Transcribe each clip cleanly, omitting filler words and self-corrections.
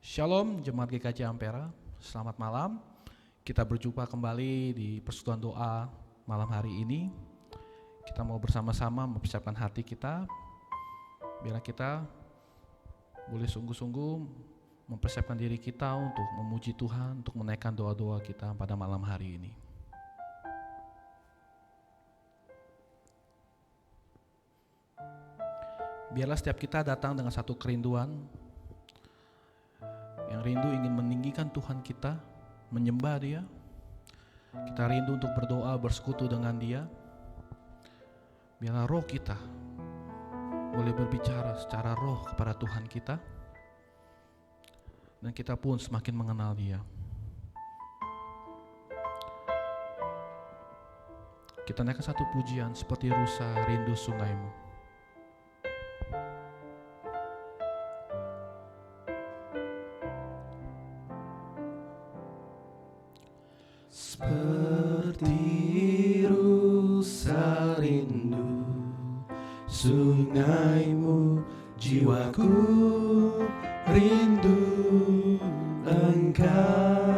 Shalom Jemaat GKJ Ampera, selamat malam. Kita berjumpa kembali di persekutuan doa malam hari ini. Kita mau bersama-sama mempersiapkan hati kita, biar kita boleh sungguh-sungguh mempersiapkan diri kita untuk memuji Tuhan, untuk menaikkan doa-doa kita pada malam hari ini. Biarlah setiap kita datang dengan satu kerinduan, yang rindu ingin meninggikan Tuhan kita, menyembah Dia. Kita rindu untuk berdoa, bersekutu dengan Dia. Biarlah roh kita boleh berbicara secara roh kepada Tuhan kita, dan kita pun semakin mengenal Dia. Kita naikkan satu pujian seperti rusa rindu sungaimu. Seperti rusa rindu sungaimu, jiwaku rindu Engkau.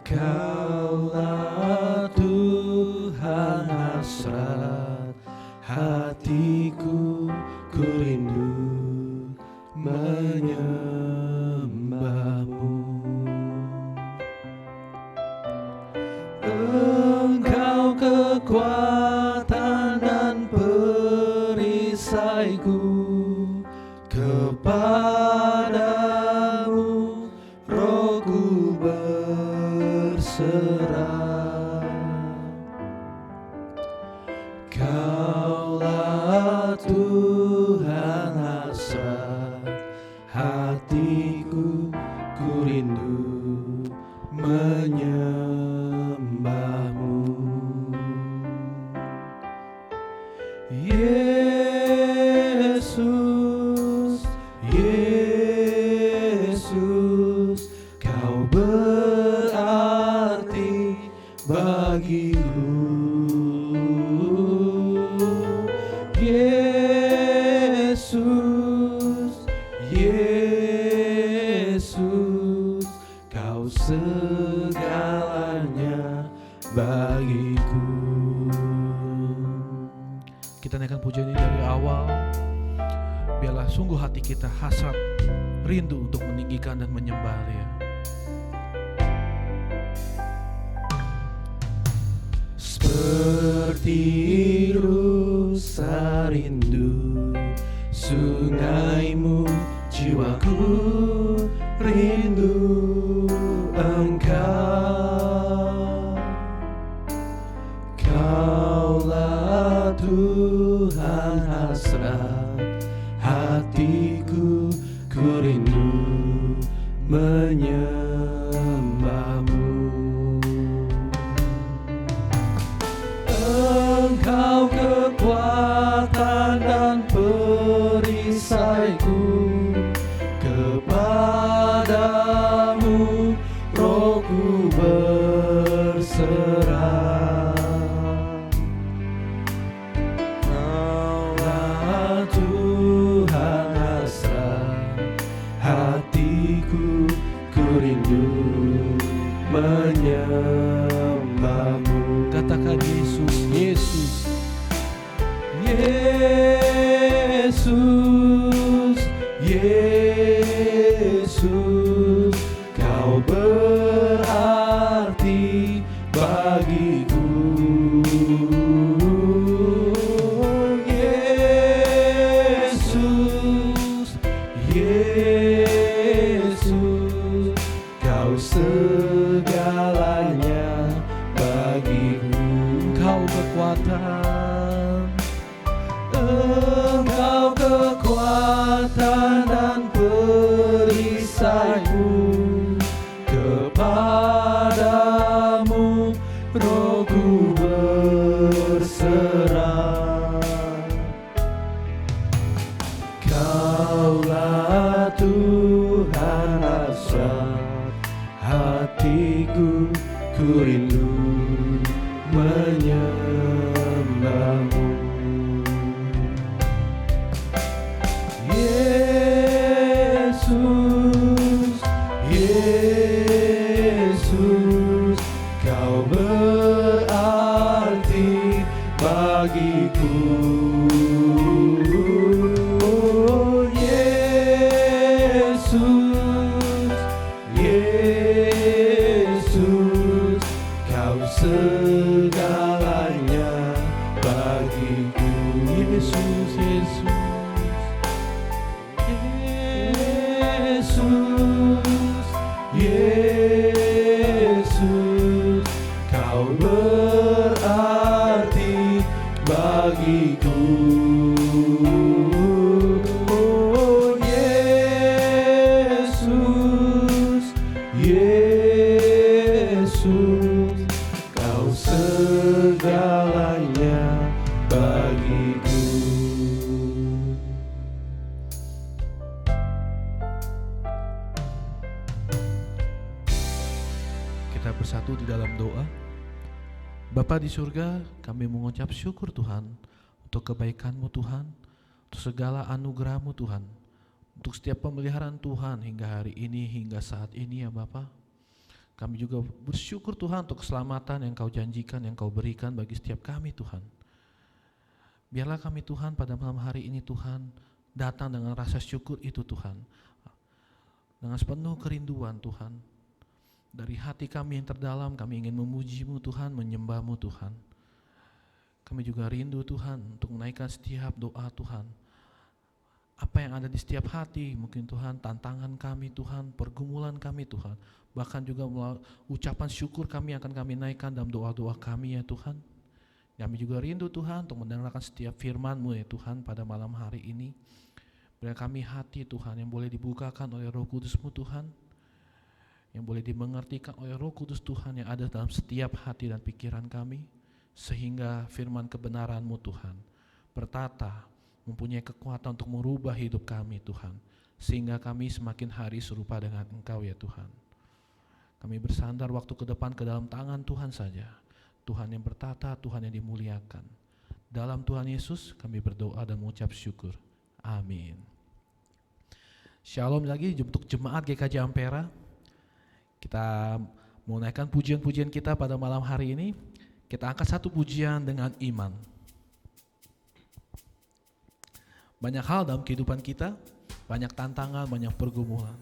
Kaulah Tuhan hasrat hatiku, ku rindu menyembahmu. Engkau kekuatan dan perisaiku, kepadamu rohku berserah. Kaulah Tuhan hasrat hatiku, ku rindu menyembahmu. Yesus, Yesus, Kau berarti bagiku. Yesus, Yesus, Kau segalanya bagiku. Kita naikkan pujian ini dari awal. Biarlah sungguh hati kita hasrat, rindu untuk meninggikan dan menyembah Dia. Seperti rusa rindu sungaimu, jiwaku rindu Engkau. Kaulah Tuhan hasrat hatiku, ku rindu menyembahmu. Engkau kekuatan dan perisaiku, kepadamu rohku berserah. Kaulah Tuhan hasrat hatiku, ku rindu menyembahmu. Katakan Yesus, Yesus, Yesus, Yesus, Kau berarti bagiku. Yesus, Yesus, Kau segalanya bagiku. Engkau kekuatan, Engkau kekuatan dan perisaiku, kepadamu rohku berserah. Kaulah Tuhan hasrat hatiku, ku rindu menyembahmu. Yesus, bersatu di dalam doa. Bapa di surga, kami mengucap syukur Tuhan untuk kebaikan-Mu Tuhan, untuk segala anugerah-Mu Tuhan, untuk setiap pemeliharaan Tuhan hingga hari ini, hingga saat ini ya Bapa. Kami juga bersyukur Tuhan untuk keselamatan yang Kau janjikan, yang Kau berikan bagi setiap kami Tuhan. Biarlah kami Tuhan pada malam hari ini Tuhan datang dengan rasa syukur itu Tuhan, dengan sepenuh kerinduan Tuhan. Dari hati kami yang terdalam kami ingin memuji-Mu Tuhan, menyembah-Mu Tuhan. Kami juga rindu Tuhan untuk menaikkan setiap doa Tuhan. Apa yang ada di setiap hati, mungkin Tuhan tantangan kami Tuhan, pergumulan kami Tuhan. Bahkan juga ucapan syukur kami akan kami naikkan dalam doa-doa kami ya Tuhan. Kami juga rindu Tuhan untuk mendengarkan setiap firman-Mu ya Tuhan pada malam hari ini. Beri kami hati Tuhan yang boleh dibukakan oleh Roh Kudus-Mu Tuhan, yang boleh dimengertikan oleh Roh Kudus Tuhan yang ada dalam setiap hati dan pikiran kami, sehingga firman kebenaran-Mu Tuhan bertata, mempunyai kekuatan untuk merubah hidup kami Tuhan, sehingga kami semakin hari serupa dengan Engkau ya Tuhan. Kami bersandar waktu ke depan ke dalam tangan Tuhan saja, Tuhan yang bertata, Tuhan yang dimuliakan. Dalam Tuhan Yesus kami berdoa dan mengucap syukur. Amin. Shalom lagi untuk jemaat GKJ Ampera. Kita mau naikkan pujian-pujian kita pada malam hari ini. Kita angkat satu pujian dengan iman. Banyak hal dalam kehidupan kita, banyak tantangan, banyak pergumulan.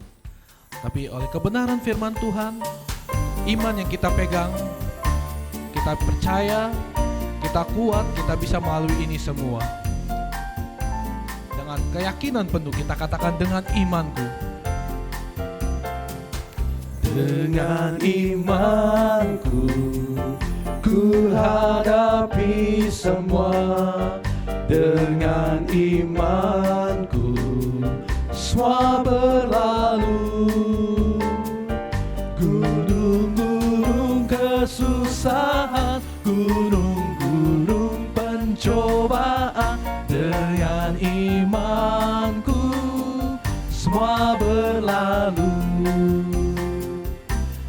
Tapi oleh kebenaran firman Tuhan, iman yang kita pegang, kita percaya, kita kuat, kita bisa melalui ini semua. Dengan keyakinan penuh kita katakan, dengan imanku. Dengan imanku ku hadapi semua. Dengan imanku semua berlalu. Gunung-gunung kesusahan, gunung-gunung pencobaan, dengan imanku semua berlalu.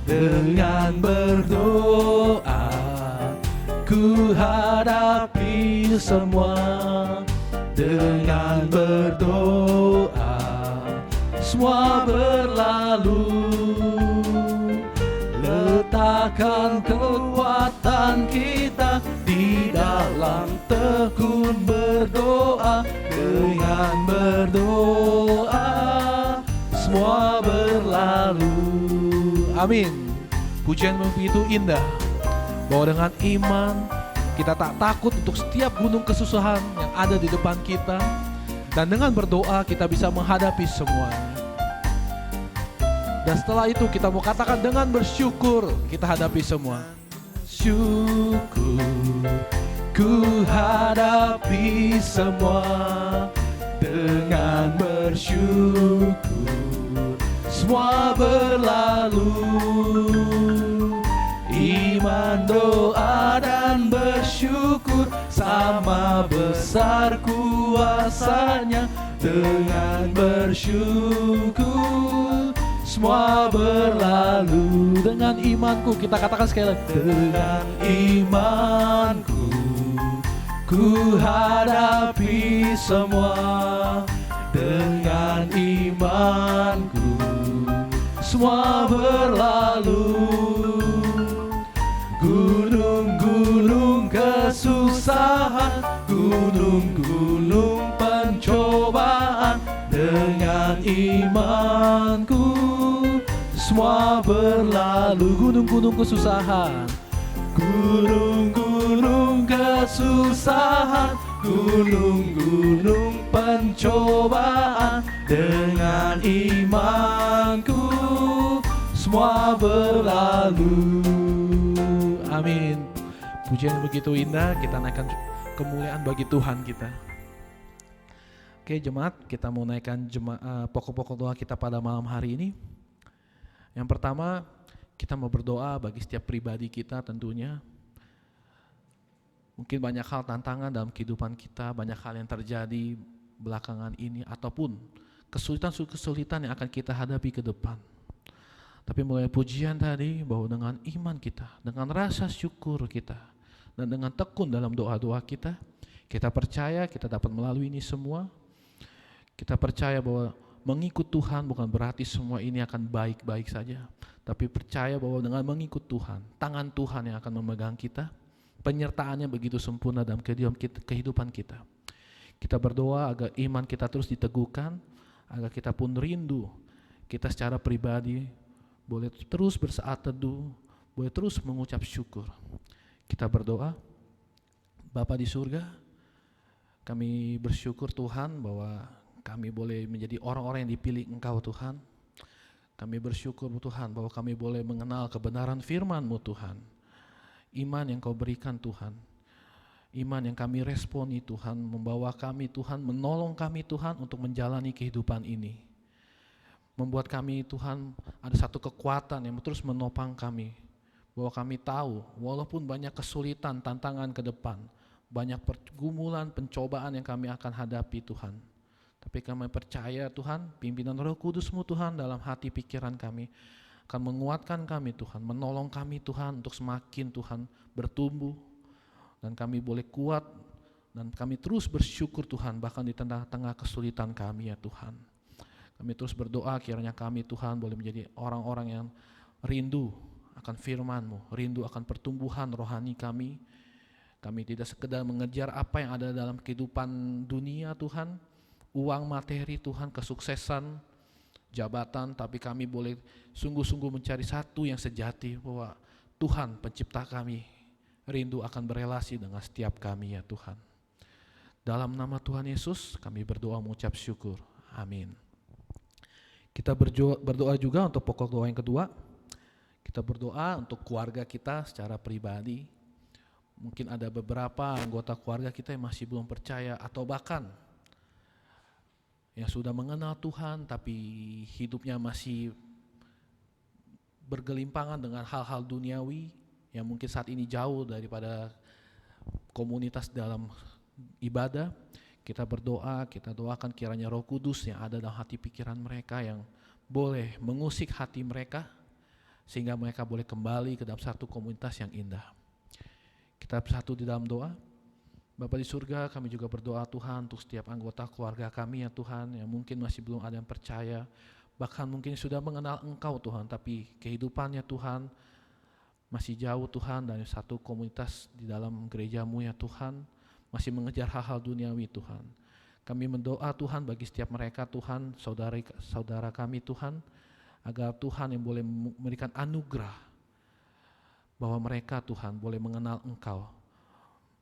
Dengan berdoa ku hadapi semua. Dengan berdoa semua berlalu. Letakkan kekuatan kita di dalam tekun berdoa. Dengan berdoa semua berlalu. Amin. Pujian begitu indah, bahwa dengan iman kita tak takut untuk setiap gunung kesusahan yang ada di depan kita, dan dengan berdoa kita bisa menghadapi semuanya. Dan setelah itu kita mau katakan dengan bersyukur kita hadapi semua. Syukur ku hadapi semua. Dengan bersyukur semua berlalu. Iman, doa, dan bersyukur sama besar kuasanya. Dengan bersyukur semua berlalu. Dengan imanku, kita katakan sekali lagi. Dengan imanku ku hadapi semua. Dengan imanku semua berlalu. Gunung-gunung kesusahan, gunung-gunung pencobaan, dengan imanku semua berlalu. Gunung-gunung kesusahan, gunung-gunung kesusahan, gunung-gunung pencobaan, dengan imanku semua berlalu. amin. Pujian begitu indah, kita naikkan kemuliaan bagi Tuhan kita. Oke jemaat, kita mau naikkan pokok-pokok doa kita pada malam hari ini. Yang pertama, kita mau berdoa bagi setiap pribadi kita tentunya. Mungkin banyak hal tantangan dalam kehidupan kita, banyak hal yang terjadi belakangan ini, ataupun kesulitan-kesulitan yang akan kita hadapi ke depan. Tapi mulai pujian tadi bahwa dengan iman kita, dengan rasa syukur kita, dan dengan tekun dalam doa-doa kita, kita percaya kita dapat melalui ini semua. Kita percaya bahwa mengikut Tuhan bukan berarti semua ini akan baik-baik saja, tapi percaya bahwa dengan mengikut Tuhan, tangan Tuhan yang akan memegang kita, penyertaannya begitu sempurna dalam kehidupan kita. Kita berdoa agar iman kita terus diteguhkan, agar kita pun rindu, kita secara pribadi boleh terus bersaat teduh, boleh terus mengucap syukur. Kita berdoa, Bapa di surga, kami bersyukur Tuhan bahwa kami boleh menjadi orang-orang yang dipilih Engkau Tuhan. Kami bersyukur Tuhan bahwa kami boleh mengenal kebenaran firman-Mu Tuhan. Iman yang Kau berikan Tuhan, iman yang kami responi Tuhan, membawa kami Tuhan, menolong kami Tuhan untuk menjalani kehidupan ini. Membuat kami Tuhan ada satu kekuatan yang terus menopang kami, bahwa kami tahu walaupun banyak kesulitan, tantangan ke depan, banyak pergumulan, pencobaan yang kami akan hadapi Tuhan, tapi kami percaya Tuhan, pimpinan Roh Kudus-Mu Tuhan dalam hati pikiran kami akan menguatkan kami Tuhan, menolong kami Tuhan untuk semakin Tuhan bertumbuh, dan kami boleh kuat, dan kami terus bersyukur Tuhan bahkan di tengah-tengah kesulitan kami ya Tuhan. Kami terus berdoa kiranya kami Tuhan boleh menjadi orang-orang yang rindu akan firman-Mu, rindu akan pertumbuhan rohani kami. Kami tidak sekedar mengejar apa yang ada dalam kehidupan dunia Tuhan, uang, materi Tuhan, kesuksesan, jabatan, tapi kami boleh sungguh-sungguh mencari satu yang sejati, bahwa Tuhan pencipta kami rindu akan berelasi dengan setiap kami ya Tuhan. Dalam nama Tuhan Yesus kami berdoa mengucap syukur. Amin. Kita berdoa juga untuk pokok doa yang kedua. Kita berdoa untuk keluarga kita secara pribadi. Mungkin ada beberapa anggota keluarga kita yang masih belum percaya, atau bahkan yang sudah mengenal Tuhan tapi hidupnya masih bergelimpangan dengan hal-hal duniawi yang mungkin saat ini jauh daripada komunitas dalam ibadah. Kita berdoa, kita doakan kiranya Roh Kudus yang ada dalam hati pikiran mereka yang boleh mengusik hati mereka, sehingga mereka boleh kembali ke dalam satu komunitas yang indah. Kita bersatu di dalam doa. Bapa di surga, kami juga berdoa Tuhan untuk setiap anggota keluarga kami ya Tuhan, yang mungkin masih belum ada yang percaya, bahkan mungkin sudah mengenal Engkau Tuhan, tapi kehidupannya Tuhan masih jauh Tuhan dari satu komunitas di dalam gereja-Mu ya Tuhan, masih mengejar hal-hal duniawi Tuhan. Kami mendoa Tuhan bagi setiap mereka Tuhan, saudara kami Tuhan, agar Tuhan yang boleh memberikan anugerah, bahwa mereka Tuhan boleh mengenal Engkau,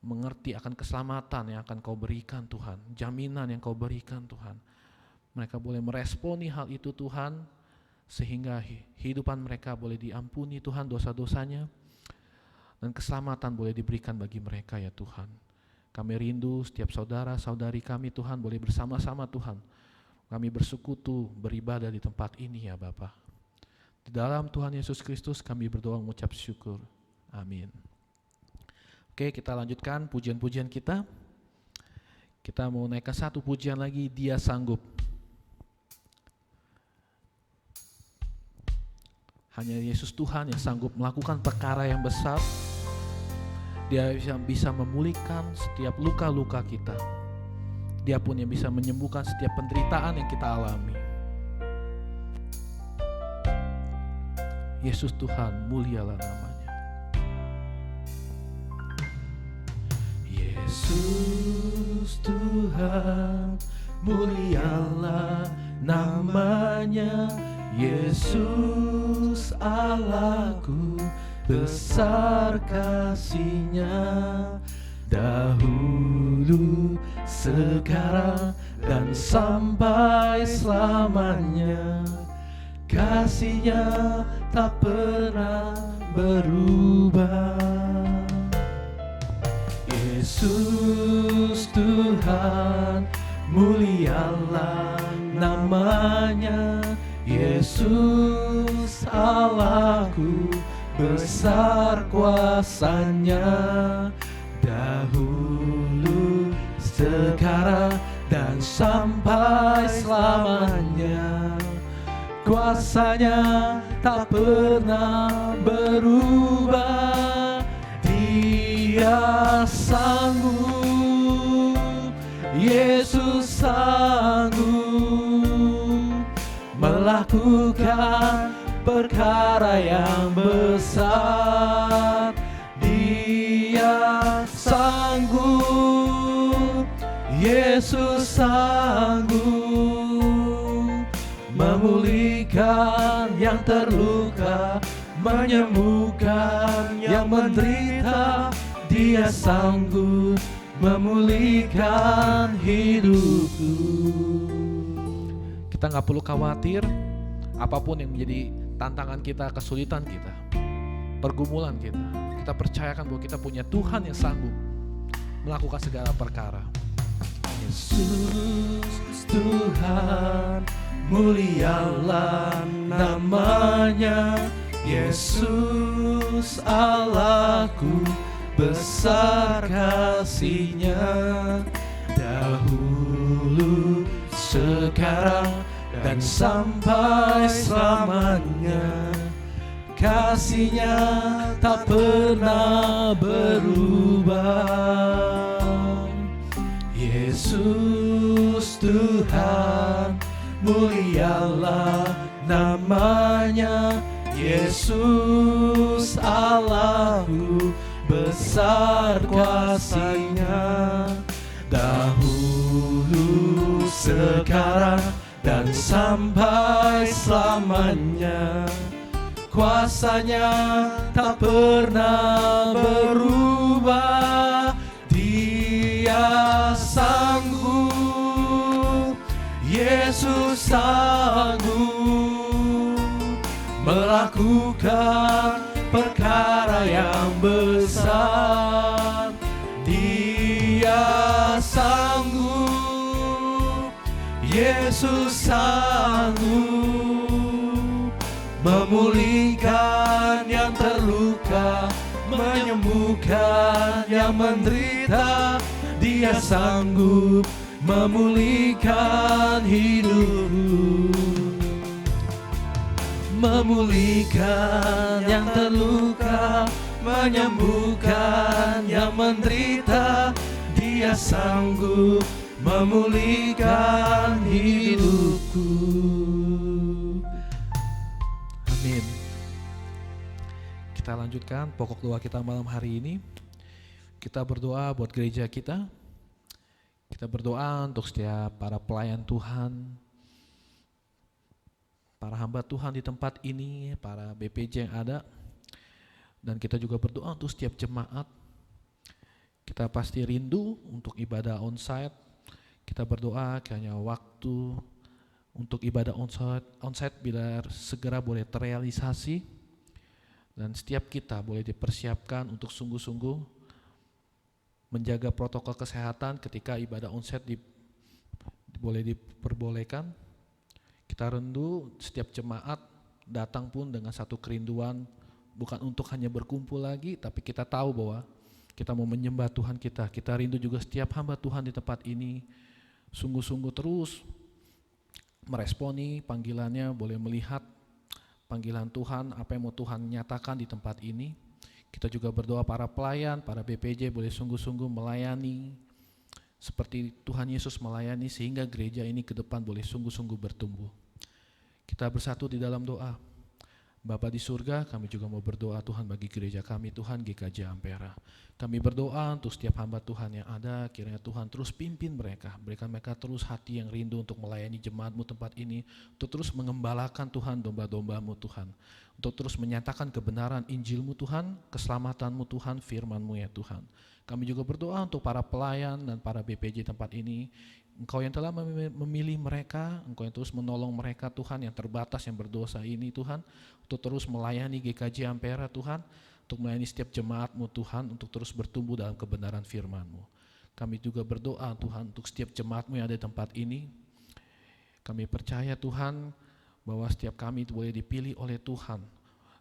mengerti akan keselamatan yang akan Kau berikan Tuhan, jaminan yang Kau berikan Tuhan. Mereka boleh meresponi hal itu Tuhan, sehingga kehidupan mereka boleh diampuni Tuhan dosa-dosanya, dan keselamatan boleh diberikan bagi mereka ya Tuhan. Kami rindu setiap saudara-saudari kami Tuhan boleh bersama-sama Tuhan. Kami bersekutu, beribadah di tempat ini ya Bapa. Di dalam Tuhan Yesus Kristus kami berdoa mengucap syukur. Amin. Oke, kita lanjutkan pujian-pujian kita. Kita mau naikkan satu pujian lagi, Dia Sanggup. Hanya Yesus Tuhan yang sanggup melakukan perkara yang besar. Dia yang bisa memulihkan setiap luka-luka kita. Dia pun yang bisa menyembuhkan setiap penderitaan yang kita alami. Yesus Tuhan, mulialah namanya. Yesus Tuhan, mulialah namanya. Yesus Allahku, besar kasih-Nya, dahulu, sekarang, dan sampai selamanya. Kasih-Nya tak pernah berubah. Yesus Tuhan, mulialah namanya. Yesus Allahku, besar kuasa-Nya, dahulu, sekarang, dan sampai selamanya. kuasanya tak pernah berubah. Dia sanggup, Yesus sanggup melakukan perkara yang besar. Dia sanggup, Yesus sanggup memulihkan yang terluka, menyembuhkan yang menderita. Dia sanggup memulihkan hidupku. Kita nggak perlu khawatir apapun yang menjadi tantangan kita, kesulitan kita, pergumulan kita. Kita percayakan bahwa kita punya Tuhan yang sanggup melakukan segala perkara. Yesus Tuhan, mulialah namanya. Yesus Allahku, besar kasih-Nya. Dahulu, sekarang, dan sampai selamanya. Kasih-Nya tak pernah berubah. Yesus Tuhan, mulialah namanya. Yesus Allahku, besar kuasa-Nya. Dahulu, sekarang, dan sampai selamanya. Kuasa-Nya tak pernah berubah. Dia sanggup, Yesus sanggup melakukan perkara yang besar. Dia sanggup, Yesus sanggup memulihkan yang terluka, menyembuhkan yang menderita. Dia sanggup memulihkan hidupku, memulihkan yang terluka, menyembuhkan yang menderita. Dia sanggup memulihkan hidupku. Amin. Kita lanjutkan pokok doa kita malam hari ini. Kita berdoa buat gereja kita. Kita berdoa untuk setiap para pelayan Tuhan, para hamba Tuhan di tempat ini, para BPJ yang ada. Dan kita juga berdoa untuk setiap jemaat. Kita pasti rindu untuk ibadah onsite. Kita berdoa kiranya waktu untuk ibadah onsite bila segera boleh terrealisasi. Dan setiap kita boleh dipersiapkan untuk sungguh-sungguh menjaga protokol kesehatan ketika ibadah onsite boleh diperbolehkan. Kita rindu setiap jemaat datang pun dengan satu kerinduan, bukan untuk hanya berkumpul lagi, tapi kita tahu bahwa kita mau menyembah Tuhan kita. Kita rindu juga setiap hamba Tuhan di tempat ini sungguh-sungguh terus meresponi panggilannya, boleh melihat panggilan Tuhan, apa yang mau Tuhan nyatakan di tempat ini. Kita juga berdoa para pelayan, para BPJ boleh sungguh-sungguh melayani seperti Tuhan Yesus melayani, sehingga gereja ini ke depan boleh sungguh-sungguh bertumbuh. Kita bersatu di dalam doa. Bapa di surga, kami juga mau berdoa Tuhan bagi gereja kami, Tuhan GKJ Ampera. Kami berdoa untuk setiap hamba Tuhan yang ada, kiranya Tuhan terus pimpin mereka, berikan mereka terus hati yang rindu untuk melayani jemaat-Mu tempat ini, untuk terus mengembalakan Tuhan domba-domba-Mu Tuhan, untuk terus menyatakan kebenaran Injil-Mu Tuhan, keselamatan-Mu Tuhan, firman-Mu ya Tuhan. Kami juga berdoa untuk para pelayan dan para BPJ tempat ini. Engkau yang telah memilih mereka, Engkau yang terus menolong mereka Tuhan, yang terbatas, yang berdosa ini Tuhan, untuk terus melayani GKJ Ampera Tuhan, untuk melayani setiap jemaat-Mu Tuhan, untuk terus bertumbuh dalam kebenaran firman-Mu. Kami juga berdoa Tuhan untuk setiap jemaat-Mu yang ada di tempat ini. Kami percaya Tuhan bahwa setiap kami itu boleh dipilih oleh Tuhan,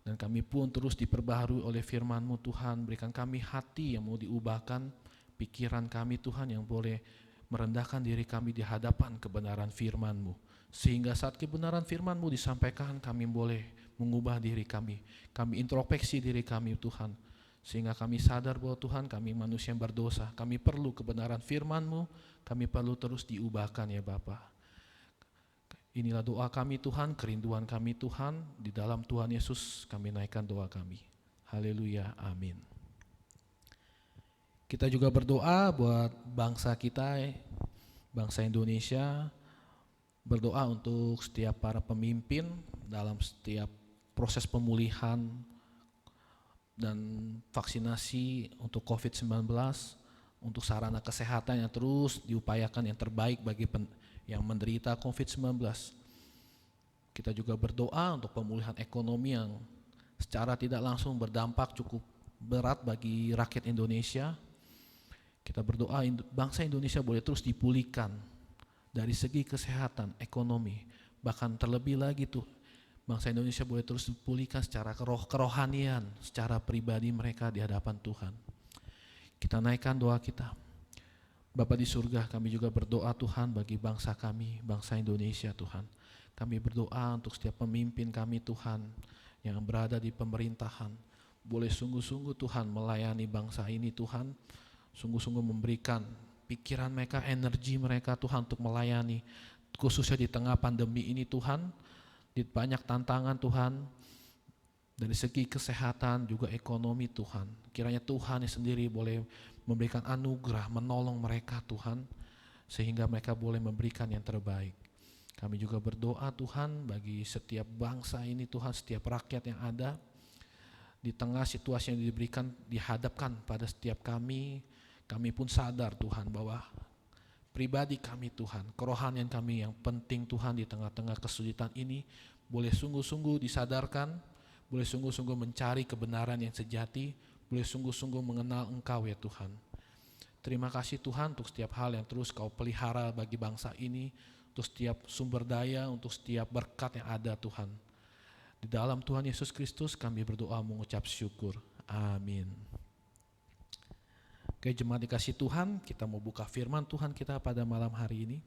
dan kami pun terus diperbaharui oleh firman-Mu Tuhan. Berikan kami hati yang mau diubahkan, pikiran kami Tuhan yang boleh merendahkan diri kami di hadapan kebenaran firman-Mu. Sehingga saat kebenaran firman-Mu disampaikan, kami boleh mengubah diri kami. Kami introspeksi diri kami Tuhan. Sehingga kami sadar bahwa Tuhan kami manusia yang berdosa. Kami perlu kebenaran firman-Mu, kami perlu terus diubahkan ya Bapa. Inilah doa kami Tuhan, kerinduan kami Tuhan, di dalam Tuhan Yesus kami naikkan doa kami. Haleluya, amin. Kita juga berdoa buat bangsa kita, bangsa Indonesia, berdoa untuk setiap para pemimpin dalam setiap proses pemulihan dan vaksinasi untuk COVID-19, untuk sarana kesehatan yang terus diupayakan yang terbaik bagi yang menderita COVID-19. Kita juga berdoa untuk pemulihan ekonomi yang secara tidak langsung berdampak cukup berat bagi rakyat Indonesia. Kita berdoa bangsa Indonesia boleh terus dipulihkan dari segi kesehatan, ekonomi, bahkan terlebih lagi tuh bangsa Indonesia boleh terus dipulihkan secara kerohanian, secara pribadi mereka di hadapan Tuhan. Kita naikkan doa kita. Bapa di surga, kami juga berdoa Tuhan bagi bangsa kami, bangsa Indonesia Tuhan. Kami berdoa untuk setiap pemimpin kami Tuhan yang berada di pemerintahan. Boleh sungguh-sungguh Tuhan melayani bangsa ini Tuhan, sungguh-sungguh memberikan pikiran mereka, energi mereka Tuhan untuk melayani. Khususnya di tengah pandemi ini Tuhan, di banyak tantangan Tuhan, dari segi kesehatan juga ekonomi Tuhan. Kiranya Tuhan yang sendiri boleh memberikan anugerah, menolong mereka Tuhan, sehingga mereka boleh memberikan yang terbaik. Kami juga berdoa Tuhan bagi setiap bangsa ini Tuhan, setiap rakyat yang ada, di tengah situasi yang dihadapkan pada setiap kami pun sadar Tuhan bahwa pribadi kami Tuhan, kerohanian kami yang penting Tuhan di tengah-tengah kesulitan ini, boleh sungguh-sungguh disadarkan, boleh sungguh-sungguh mencari kebenaran yang sejati, boleh sungguh-sungguh mengenal Engkau ya Tuhan. Terima kasih Tuhan untuk setiap hal yang terus Kau pelihara bagi bangsa ini, untuk setiap sumber daya, untuk setiap berkat yang ada Tuhan. Di dalam Tuhan Yesus Kristus kami berdoa mengucap syukur. Amin. Oke jemaat dikasih Tuhan, kita mau buka firman Tuhan kita pada malam hari ini.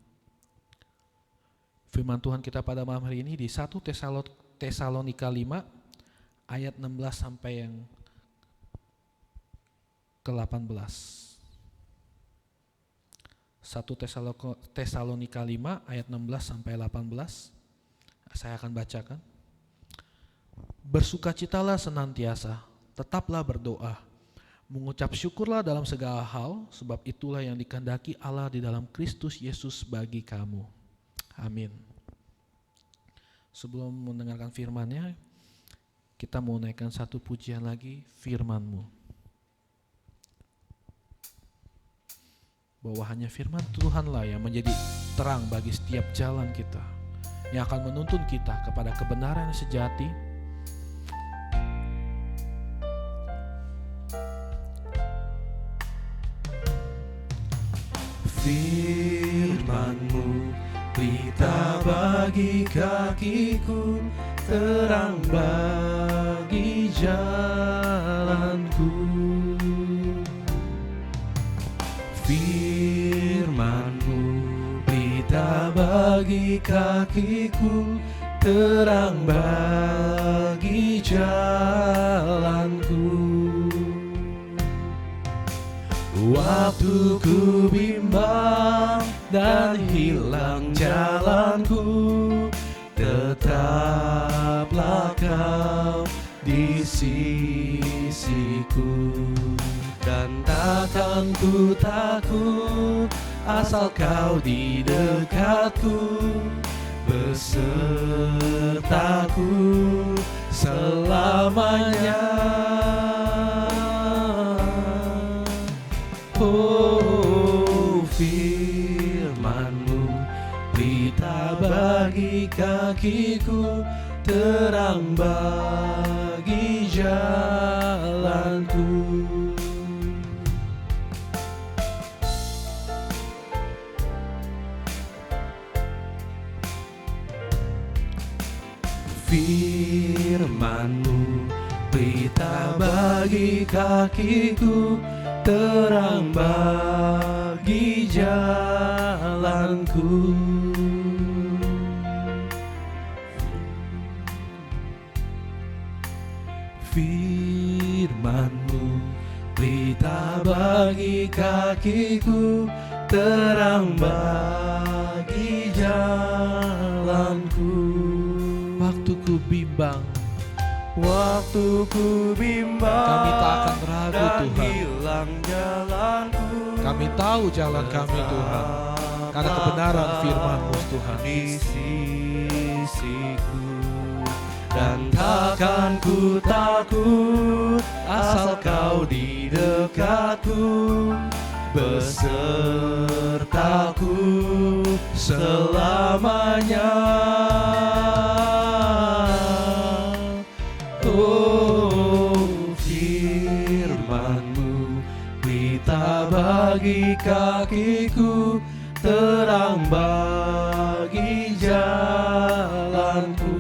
Firman Tuhan kita pada malam hari ini di 1 Tesalonika 5 ayat 16 sampai yang ke-18. 1 Tesalonika 5 ayat 16 sampai 18. Saya akan bacakan. Bersukacitalah senantiasa, tetaplah berdoa. Mengucap syukurlah dalam segala hal, sebab itulah yang dikehendaki Allah di dalam Kristus Yesus bagi kamu. Amin. Sebelum mendengarkan firman-Nya, kita mau naikkan satu pujian lagi, firman-Mu. Bahwa hanya firman Tuhanlah yang menjadi terang bagi setiap jalan kita, yang akan menuntun kita kepada kebenaran yang sejati. Firman-Mu pelita bagi kakiku, terang bagi jalanku. Firman-Mu pelita bagi kakiku, terang bagi jalanku. Waktu ku bimbang dan hilang jalanku, tetaplah Kau di sisiku. Dan takkan ku takut, asal Kau di dekatku, besertaku selamanya. Oh, firman-Mu pelita bagi kakiku, terang bagi jalanku. Firman-Mu pelita bagi kakiku, terang bagi jalanku. firman-Mu, berita bagi kakiku, terang bagi jalanku. Waktu ku bimbang, Waktu ku bimbang, kami tak akan ragu dan Tuhan. hilang jalanku. Kami tahu jalan kami Tuhan, karena kebenaran firman-Mu Tuhan. Di sisiku, dan takkan ku takut asal Kau di dekatku, besertaku selamanya. Oh, firman-Mu, berita bagi kakiku, terang bagi jalanku.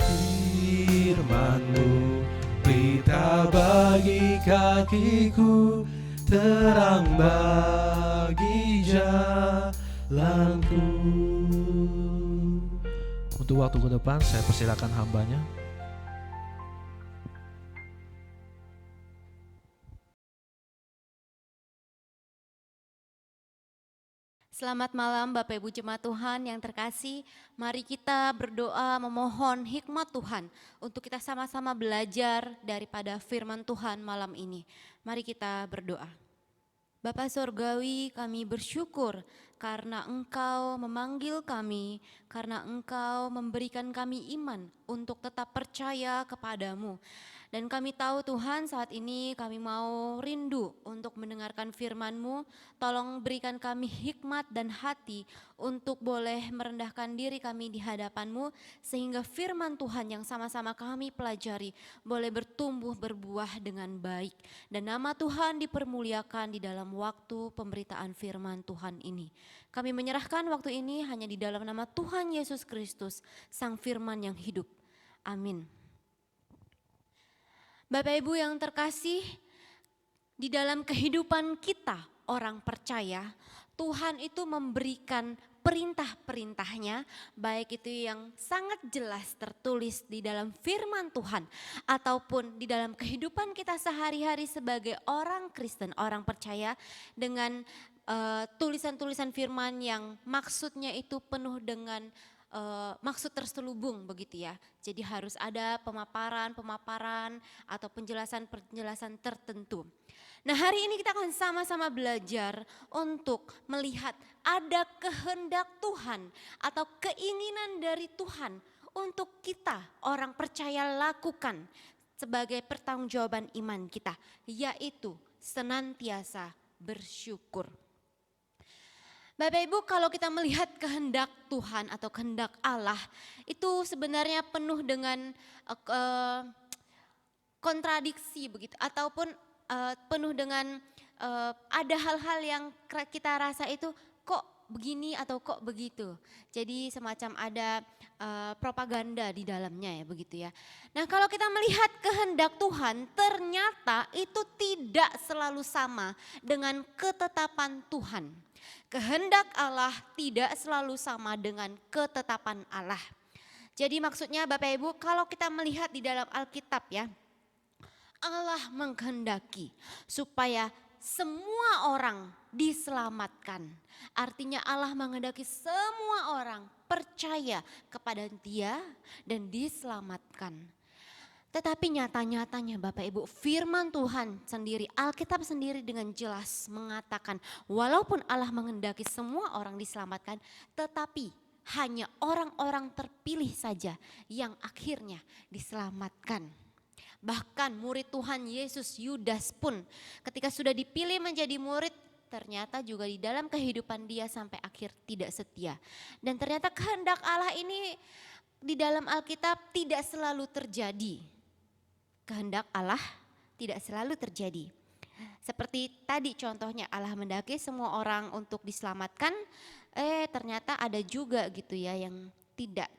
Firman-Mu, berita bagi kakiku, terang bagi jalanku. Untuk waktu ke depan saya persilakan hambanya. Selamat malam Bapak Ibu Jemaat Tuhan yang terkasih. Mari kita berdoa memohon hikmat Tuhan untuk kita sama-sama belajar daripada firman Tuhan malam ini. Mari kita berdoa. Bapa Surgawi, kami bersyukur karena Engkau memanggil kami, karena Engkau memberikan kami iman untuk tetap percaya kepadamu. Dan kami tahu Tuhan, saat ini kami mau rindu untuk mendengarkan firman-Mu. Tolong berikan kami hikmat dan hati untuk boleh merendahkan diri kami di hadapan-Mu, sehingga firman Tuhan yang sama-sama kami pelajari boleh bertumbuh berbuah dengan baik. Dan nama Tuhan dipermuliakan di dalam waktu pemberitaan firman Tuhan ini. Kami menyerahkan waktu ini hanya di dalam nama Tuhan Yesus Kristus, Sang Firman yang hidup. Amin. Bapak Ibu yang terkasih, di dalam kehidupan kita orang percaya, Tuhan itu memberikan perintah-perintahnya, baik itu yang sangat jelas tertulis di dalam firman Tuhan, ataupun di dalam kehidupan kita sehari-hari sebagai orang Kristen, orang percaya, dengan tulisan-tulisan firman yang maksudnya itu penuh dengan maksud terselubung begitu ya. Jadi harus ada pemaparan atau penjelasan tertentu. Nah, hari ini kita akan sama-sama belajar untuk melihat ada kehendak Tuhan atau keinginan dari Tuhan untuk kita orang percaya lakukan sebagai pertanggungjawaban iman kita, yaitu senantiasa bersyukur. Bapak Ibu, kalau kita melihat kehendak Tuhan atau kehendak Allah, itu sebenarnya penuh dengan kontradiksi begitu, ataupun penuh dengan ada hal-hal yang kita rasa itu kok begini atau kok begitu. Jadi semacam ada propaganda di dalamnya ya begitu ya. Nah, kalau kita melihat kehendak Tuhan, ternyata itu tidak selalu sama dengan ketetapan Tuhan. Kehendak Allah tidak selalu sama dengan ketetapan Allah. Jadi maksudnya Bapak Ibu, kalau kita melihat di dalam Alkitab ya, Allah menghendaki supaya semua orang diselamatkan. Artinya Allah menghendaki semua orang percaya kepada Dia dan diselamatkan. Tetapi nyata-nyatanya Bapak Ibu, firman Tuhan sendiri, Alkitab sendiri dengan jelas mengatakan walaupun Allah menghendaki semua orang diselamatkan, tetapi hanya orang-orang terpilih saja yang akhirnya diselamatkan. Bahkan murid Tuhan Yesus Yudas pun ketika sudah dipilih menjadi murid, ternyata juga di dalam kehidupan dia sampai akhir tidak setia. Dan ternyata kehendak Allah ini di dalam Alkitab tidak selalu terjadi. Kehendak Allah tidak selalu terjadi. Seperti tadi contohnya Allah mendaki semua orang untuk diselamatkan, ternyata ada juga gitu ya yang tidak.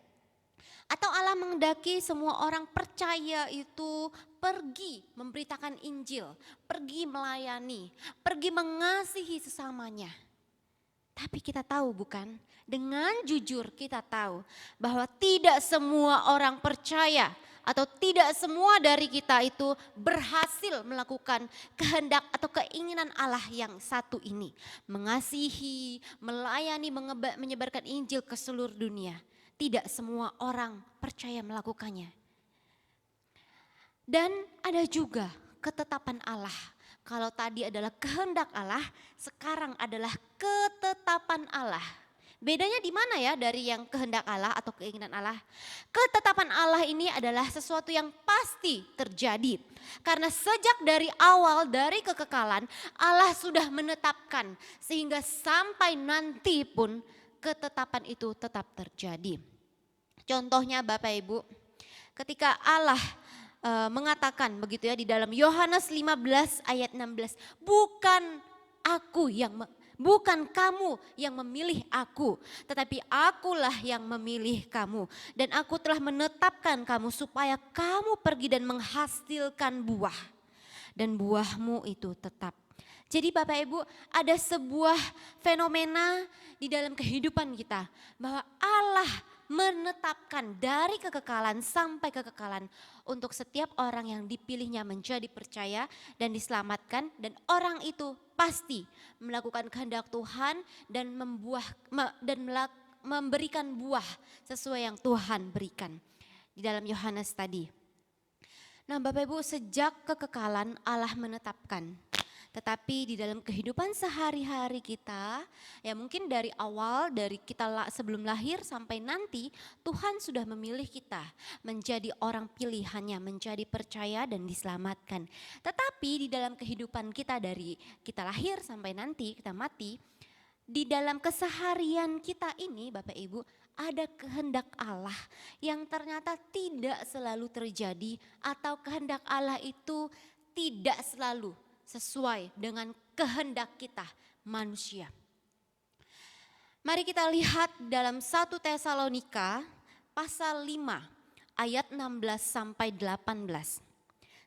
Atau Allah menghendaki semua orang percaya itu pergi memberitakan Injil, pergi melayani, pergi mengasihi sesamanya. Tapi kita tahu bukan? Dengan jujur kita tahu bahwa tidak semua orang percaya atau tidak semua dari kita itu berhasil melakukan kehendak atau keinginan Allah yang satu ini. Mengasihi, melayani, menyebarkan Injil ke seluruh dunia. Tidak semua orang percaya melakukannya. Dan ada juga ketetapan Allah. Kalau tadi adalah kehendak Allah, sekarang adalah ketetapan Allah. Bedanya di mana ya dari yang kehendak Allah atau keinginan Allah? Ketetapan Allah ini adalah sesuatu yang pasti terjadi. Karena sejak dari awal, dari kekekalan, Allah sudah menetapkan. Sehingga sampai nanti pun ketetapan itu tetap terjadi. Contohnya Bapak Ibu, ketika Allah mengatakan begitu ya di dalam Yohanes 15 ayat 16, bukan kamu yang memilih aku, tetapi akulah yang memilih kamu, dan aku telah menetapkan kamu supaya kamu pergi dan menghasilkan buah, dan buahmu itu tetap. Jadi Bapak Ibu, ada sebuah fenomena di dalam kehidupan kita bahwa Allah menetapkan dari kekekalan sampai kekekalan untuk setiap orang yang dipilihnya menjadi percaya dan diselamatkan, dan orang itu pasti melakukan kehendak Tuhan dan memberikan buah sesuai yang Tuhan berikan di dalam Yohanes tadi. Nah Bapak Ibu, sejak kekekalan Allah menetapkan. Tetapi di dalam kehidupan sehari-hari kita, ya mungkin dari awal, dari kita sebelum lahir sampai nanti, Tuhan sudah memilih kita menjadi orang pilihannya, menjadi percaya dan diselamatkan. Tetapi di dalam kehidupan kita dari kita lahir sampai nanti kita mati, di dalam keseharian kita ini Bapak Ibu, ada kehendak Allah yang ternyata tidak selalu terjadi, atau kehendak Allah itu tidak selalu sesuai dengan kehendak kita manusia. Mari kita lihat dalam 1 Tesalonika pasal 5 ayat 16 sampai 18.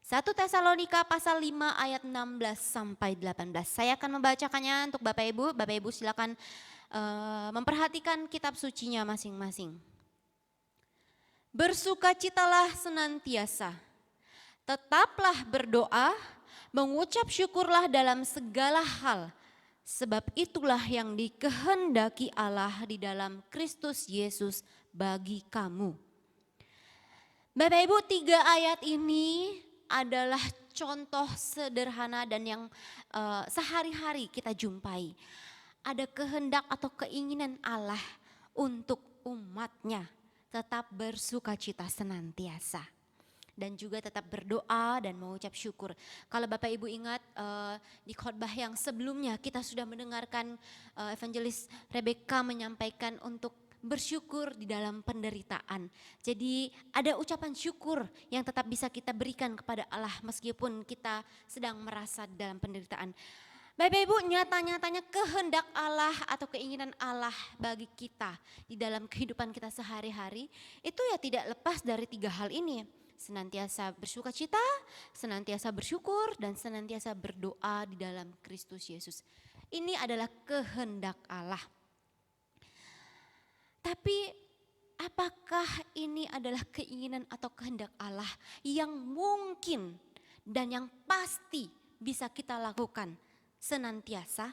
1 Tesalonika pasal 5 ayat 16 sampai 18. Saya akan membacakannya untuk Bapak Ibu. Bapak Ibu silakan memperhatikan kitab sucinya masing-masing. Bersukacitalah senantiasa, tetaplah berdoa, mengucap syukurlah dalam segala hal, sebab itulah yang dikehendaki Allah di dalam Kristus Yesus bagi kamu. Bapak Ibu, 3 ayat ini adalah contoh sederhana dan yang sehari-hari kita jumpai. Ada kehendak atau keinginan Allah untuk umatnya tetap bersukacita senantiasa. Dan juga tetap berdoa dan mengucap syukur. Kalau Bapak Ibu ingat di khotbah yang sebelumnya kita sudah mendengarkan Evangelis Rebecca menyampaikan untuk bersyukur di dalam penderitaan. Jadi ada ucapan syukur yang tetap bisa kita berikan kepada Allah meskipun kita sedang merasa dalam penderitaan. Bapak Ibu, nyata-nyatanya kehendak Allah atau keinginan Allah bagi kita di dalam kehidupan kita sehari-hari itu ya tidak lepas dari 3 hal ini. Senantiasa bersukacita, senantiasa bersyukur, dan senantiasa berdoa di dalam Kristus Yesus. Ini adalah kehendak Allah. Tapi apakah ini adalah keinginan atau kehendak Allah yang mungkin dan yang pasti bisa kita lakukan senantiasa?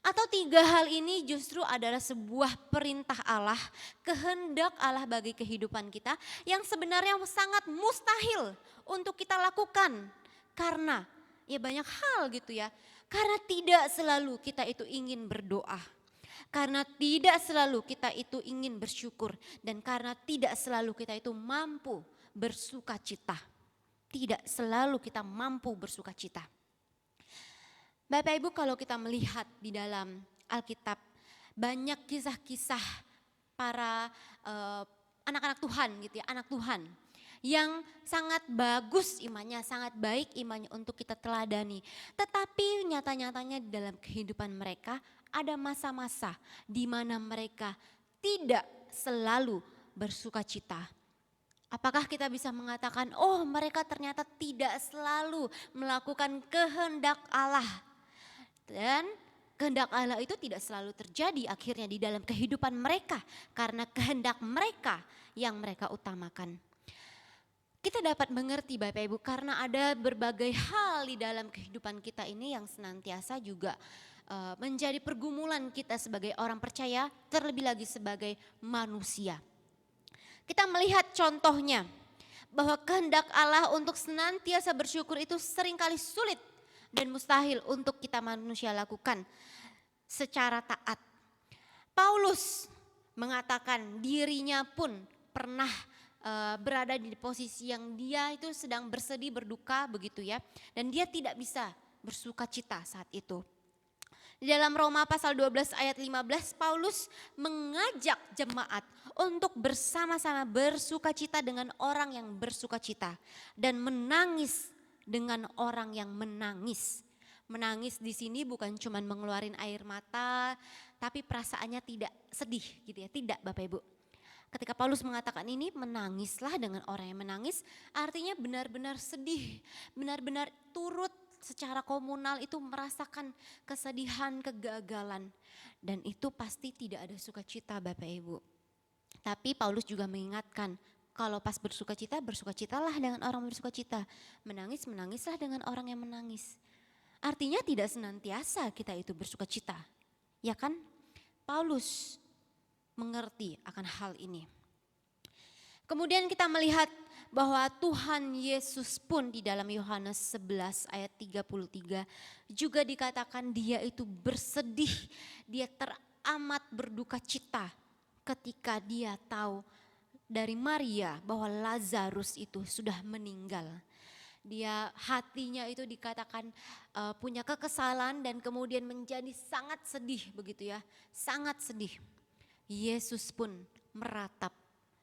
Atau 3 hal ini justru adalah sebuah perintah Allah, kehendak Allah bagi kehidupan kita yang sebenarnya sangat mustahil untuk kita lakukan. Karena ya banyak hal gitu ya, karena tidak selalu kita itu ingin berdoa. Karena tidak selalu kita itu ingin bersyukur. Dan karena tidak selalu kita itu mampu bersukacita. Tidak selalu kita mampu bersukacita. Bapak Ibu, kalau kita melihat di dalam Alkitab, banyak kisah-kisah para anak-anak Tuhan gitu ya, anak Tuhan yang sangat bagus imannya, sangat baik imannya untuk kita teladani. Tetapi nyata-nyatanya di dalam kehidupan mereka ada masa-masa di mana mereka tidak selalu bersukacita. Apakah kita bisa mengatakan, oh mereka ternyata tidak selalu melakukan kehendak Allah? Dan kehendak Allah itu tidak selalu terjadi akhirnya di dalam kehidupan mereka karena kehendak mereka yang mereka utamakan. Kita dapat mengerti Bapak Ibu karena ada berbagai hal di dalam kehidupan kita ini yang senantiasa juga menjadi pergumulan kita sebagai orang percaya, terlebih lagi sebagai manusia. Kita melihat contohnya bahwa kehendak Allah untuk senantiasa bersyukur itu seringkali sulit dan mustahil untuk kita manusia lakukan secara taat. Paulus mengatakan dirinya pun pernah berada di posisi yang dia itu sedang bersedih, berduka begitu ya. Dan dia tidak bisa bersuka cita saat itu. Di dalam Roma pasal 12 ayat 15 Paulus mengajak jemaat untuk bersama-sama bersuka cita dengan orang yang bersuka cita. Dan menangis dengan orang yang menangis. Menangis di sini bukan cuma mengeluarkan air mata, tapi perasaannya tidak sedih gitu ya, tidak Bapak Ibu. Ketika Paulus mengatakan ini, menangislah dengan orang yang menangis, artinya benar-benar sedih, benar-benar turut secara komunal itu merasakan kesedihan, kegagalan. Dan itu pasti tidak ada sukacita Bapak Ibu. Tapi Paulus juga mengingatkan, kalau pas bersukacitalah dengan orang bersukacita. Menangis, menangislah dengan orang yang menangis. Artinya tidak senantiasa kita itu bersukacita, ya kan? Paulus mengerti akan hal ini. Kemudian kita melihat bahwa Tuhan Yesus pun di dalam Yohanes 11 ayat 33 juga dikatakan dia itu bersedih, dia teramat berduka cita ketika dia tahu dari Maria bahwa Lazarus itu sudah meninggal. Dia hatinya itu dikatakan punya kekesalan dan kemudian menjadi sangat sedih begitu ya, sangat sedih. Yesus pun meratap,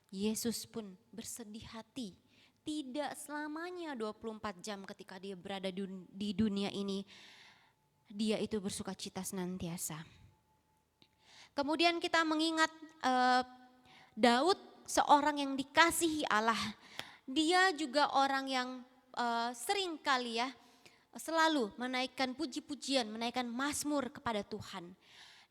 Yesus pun bersedih hati. Tidak selamanya 24 jam ketika dia berada di dunia ini, dia itu bersuka cita senantiasa. Kemudian kita mengingat Daud, seorang yang dikasihi Allah. Dia juga orang yang sering kali ya selalu menaikkan puji-pujian, menaikkan mazmur kepada Tuhan.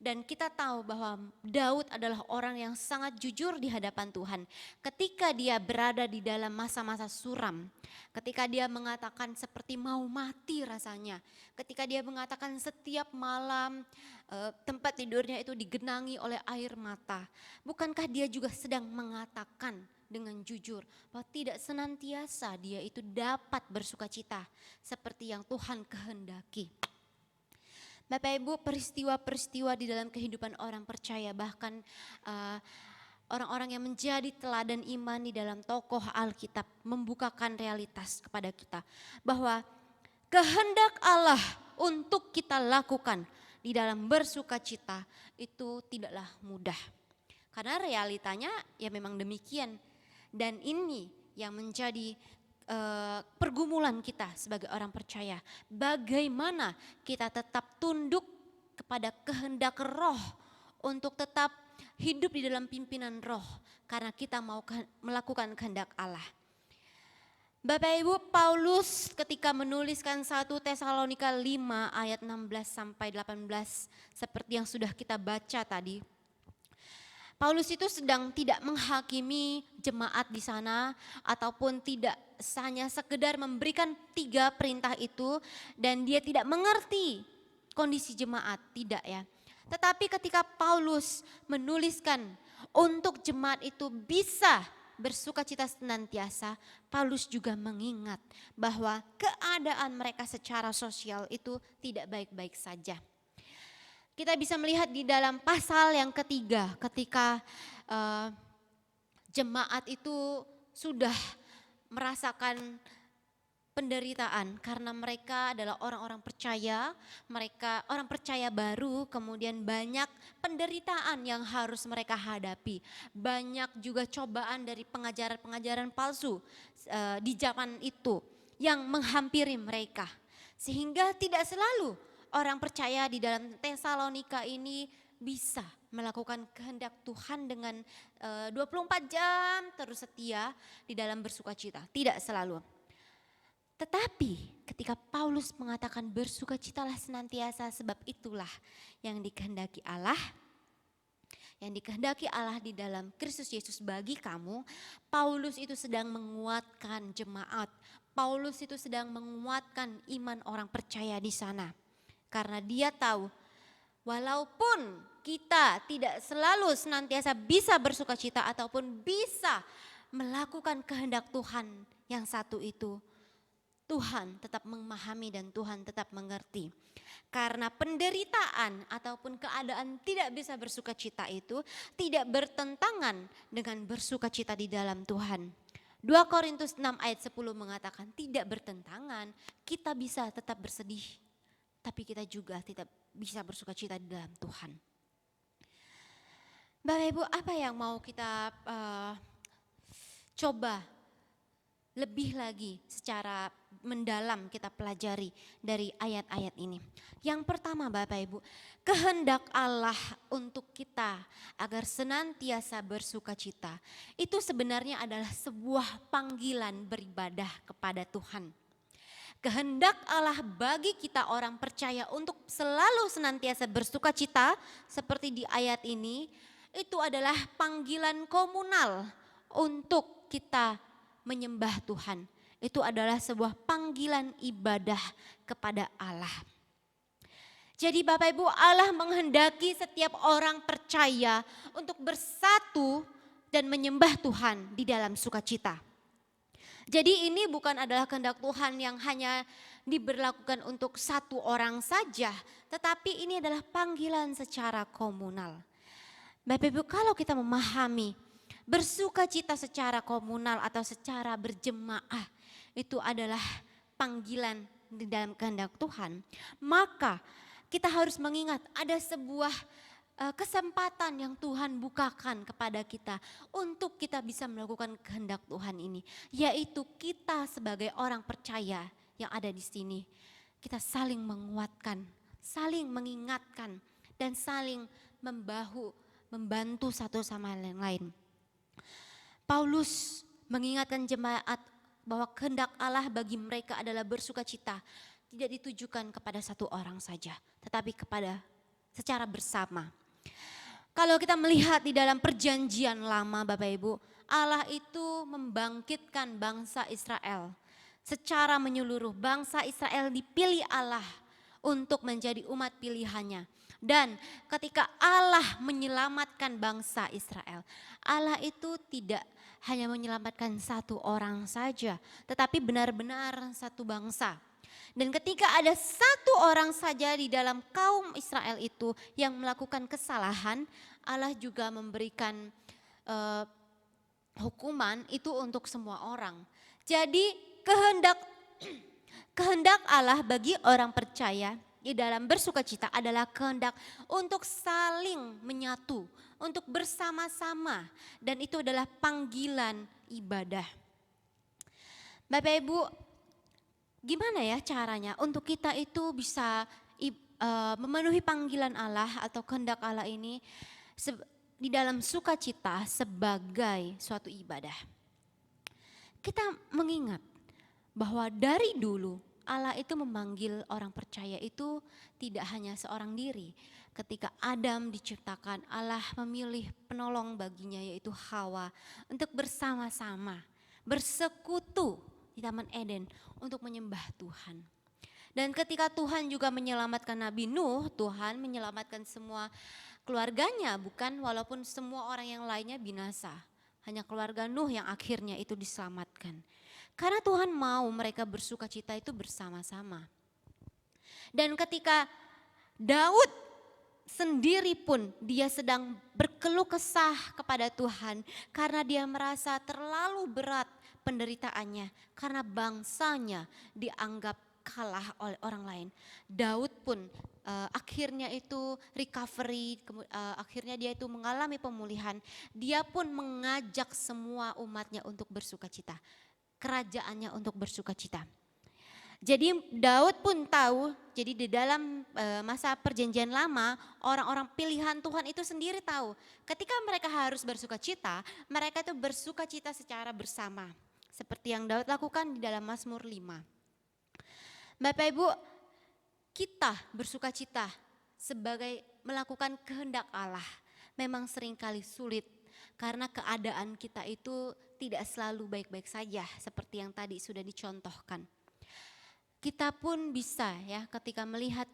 Dan kita tahu bahwa Daud adalah orang yang sangat jujur di hadapan Tuhan. Ketika dia berada di dalam masa-masa suram, ketika dia mengatakan seperti mau mati rasanya, ketika dia mengatakan setiap malam tempat tidurnya itu digenangi oleh air mata. Bukankah dia juga sedang mengatakan dengan jujur bahwa tidak senantiasa dia itu dapat bersukacita seperti yang Tuhan kehendaki. Bapak Ibu, peristiwa-peristiwa di dalam kehidupan orang percaya, bahkan orang-orang yang menjadi teladan iman di dalam tokoh Alkitab membukakan realitas kepada kita bahwa kehendak Allah untuk kita lakukan di dalam bersukacita itu tidaklah mudah. Karena realitanya ya memang demikian, dan ini yang menjadi pergumulan kita sebagai orang percaya. Bagaimana kita tetap tunduk kepada kehendak Roh untuk tetap hidup di dalam pimpinan Roh karena kita mau melakukan kehendak Allah. Bapak Ibu, Paulus ketika menuliskan 1 Tesalonika 5 ayat 16 sampai 18 seperti yang sudah kita baca tadi. Paulus itu sedang tidak menghakimi jemaat di sana ataupun tidak hanya sekedar memberikan 3 perintah itu dan dia tidak mengerti kondisi jemaat, tidak ya. Tetapi ketika Paulus menuliskan untuk jemaat itu bisa bersukacita senantiasa, Paulus juga mengingat bahwa keadaan mereka secara sosial itu tidak baik-baik saja. Kita bisa melihat di dalam pasal yang ketiga ketika jemaat itu sudah merasakan penderitaan karena mereka adalah orang-orang percaya, mereka orang percaya baru, kemudian banyak penderitaan yang harus mereka hadapi. Banyak juga cobaan dari pengajaran-pengajaran palsu di zaman itu yang menghampiri mereka. Sehingga tidak selalu orang percaya di dalam Tesalonika ini bisa melakukan kehendak Tuhan dengan 24 jam terus setia di dalam bersukacita. Tidak selalu. Tetapi ketika Paulus mengatakan bersukacitalah senantiasa sebab itulah yang dikehendaki Allah. Yang dikehendaki Allah di dalam Kristus Yesus bagi kamu, Paulus itu sedang menguatkan jemaat. Paulus itu sedang menguatkan iman orang percaya di sana. Karena dia tahu walaupun kita tidak selalu senantiasa bisa bersukacita ataupun bisa melakukan kehendak Tuhan yang satu itu, Tuhan tetap memahami dan Tuhan tetap mengerti. Karena penderitaan ataupun keadaan tidak bisa bersukacita itu tidak bertentangan dengan bersukacita di dalam Tuhan. 2 Korintus 6 ayat 10 mengatakan tidak bertentangan, kita bisa tetap bersedih, tapi kita juga tidak bisa bersukacita di dalam Tuhan. Bapak Ibu, apa yang mau kita coba lebih lagi secara mendalam kita pelajari dari ayat-ayat ini. Yang pertama Bapak Ibu, kehendak Allah untuk kita agar senantiasa bersukacita itu sebenarnya adalah sebuah panggilan beribadah kepada Tuhan. Kehendak Allah bagi kita orang percaya untuk selalu senantiasa bersukacita seperti di ayat ini, itu adalah panggilan komunal untuk kita menyembah Tuhan. Itu adalah sebuah panggilan ibadah kepada Allah. Jadi Bapak Ibu, Allah menghendaki setiap orang percaya untuk bersatu dan menyembah Tuhan di dalam sukacita. Jadi ini bukan adalah kehendak Tuhan yang hanya diberlakukan untuk satu orang saja, tetapi ini adalah panggilan secara komunal. Bapak Ibu, kalau kita memahami bersukacita secara komunal atau secara berjemaah itu adalah panggilan di dalam kehendak Tuhan, maka kita harus mengingat ada sebuah kesempatan yang Tuhan bukakan kepada kita untuk kita bisa melakukan kehendak Tuhan ini, yaitu kita sebagai orang percaya yang ada di sini, kita saling menguatkan, saling mengingatkan dan saling membantu satu sama lain. Paulus mengingatkan jemaat bahwa kehendak Allah bagi mereka adalah bersukacita, tidak ditujukan kepada satu orang saja, tetapi kepada secara bersama. Kalau kita melihat di dalam perjanjian lama Bapak Ibu, Allah itu membangkitkan bangsa Israel secara menyeluruh. Bangsa Israel dipilih Allah untuk menjadi umat pilihannya. Dan ketika Allah menyelamatkan bangsa Israel, Allah itu tidak hanya menyelamatkan satu orang saja, tetapi benar-benar satu bangsa. Dan ketika ada satu orang saja di dalam kaum Israel itu yang melakukan kesalahan, Allah juga memberikan hukuman itu untuk semua orang. Jadi kehendak Allah bagi orang percaya di dalam bersukacita adalah kehendak untuk saling menyatu, untuk bersama-sama, dan itu adalah panggilan ibadah. Bapak Ibu, gimana ya caranya untuk kita itu bisa memenuhi panggilan Allah atau kehendak Allah ini di dalam sukacita sebagai suatu ibadah? Kita mengingat bahwa dari dulu Allah itu memanggil orang percaya itu tidak hanya seorang diri. Ketika Adam diciptakan, Allah memilih penolong baginya yaitu Hawa untuk bersama-sama bersekutu di Taman Eden untuk menyembah Tuhan. Dan ketika Tuhan juga menyelamatkan Nabi Nuh, Tuhan menyelamatkan semua keluarganya, bukan walaupun semua orang yang lainnya binasa. Hanya keluarga Nuh yang akhirnya itu diselamatkan. Karena Tuhan mau mereka bersukacita itu bersama-sama. Dan ketika Daud sendiri pun dia sedang berkeluh kesah kepada Tuhan karena dia merasa terlalu berat penderitaannya karena bangsanya dianggap kalah oleh orang lain. Daud pun akhirnya itu recovery, akhirnya dia itu mengalami pemulihan. Dia pun mengajak semua umatnya untuk bersukacita, kerajaannya untuk bersukacita. Jadi Daud pun tahu, jadi di dalam masa perjanjian lama, orang-orang pilihan Tuhan itu sendiri tahu. Ketika mereka harus bersukacita, mereka itu bersukacita secara bersama. Seperti yang Daud lakukan di dalam Mazmur 5. Bapak Ibu, kita bersukacita sebagai melakukan kehendak Allah memang seringkali sulit karena keadaan kita itu tidak selalu baik-baik saja seperti yang tadi sudah dicontohkan. Kita pun bisa ya ketika melihat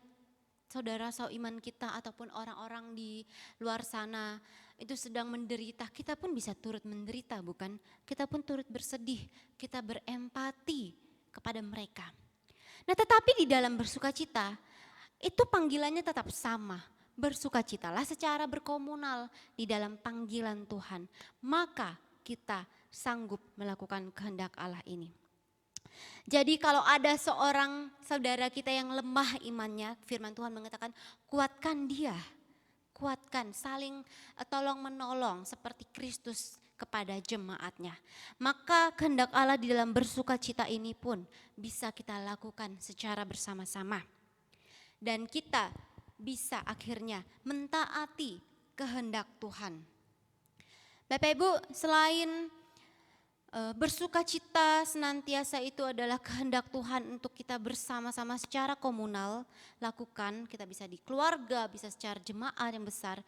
saudara seiman kita ataupun orang-orang di luar sana itu sedang menderita, kita pun bisa turut menderita, bukan? Kita pun turut bersedih, kita berempati kepada mereka. Nah, tetapi di dalam bersukacita itu panggilannya tetap sama. Bersukacitalah secara berkomunal di dalam panggilan Tuhan. Maka kita sanggup melakukan kehendak Allah ini. Jadi kalau ada seorang saudara kita yang lemah imannya, firman Tuhan mengatakan kuatkan dia. Kuatkan, saling tolong menolong seperti Kristus kepada jemaatnya. Maka kehendak Allah di dalam bersukacita ini pun bisa kita lakukan secara bersama-sama. Dan kita bisa akhirnya mentaati kehendak Tuhan. Bapak Ibu, selain bersukacita senantiasa itu adalah kehendak Tuhan untuk kita bersama-sama secara komunal lakukan, kita bisa di keluarga, bisa secara jemaat yang besar.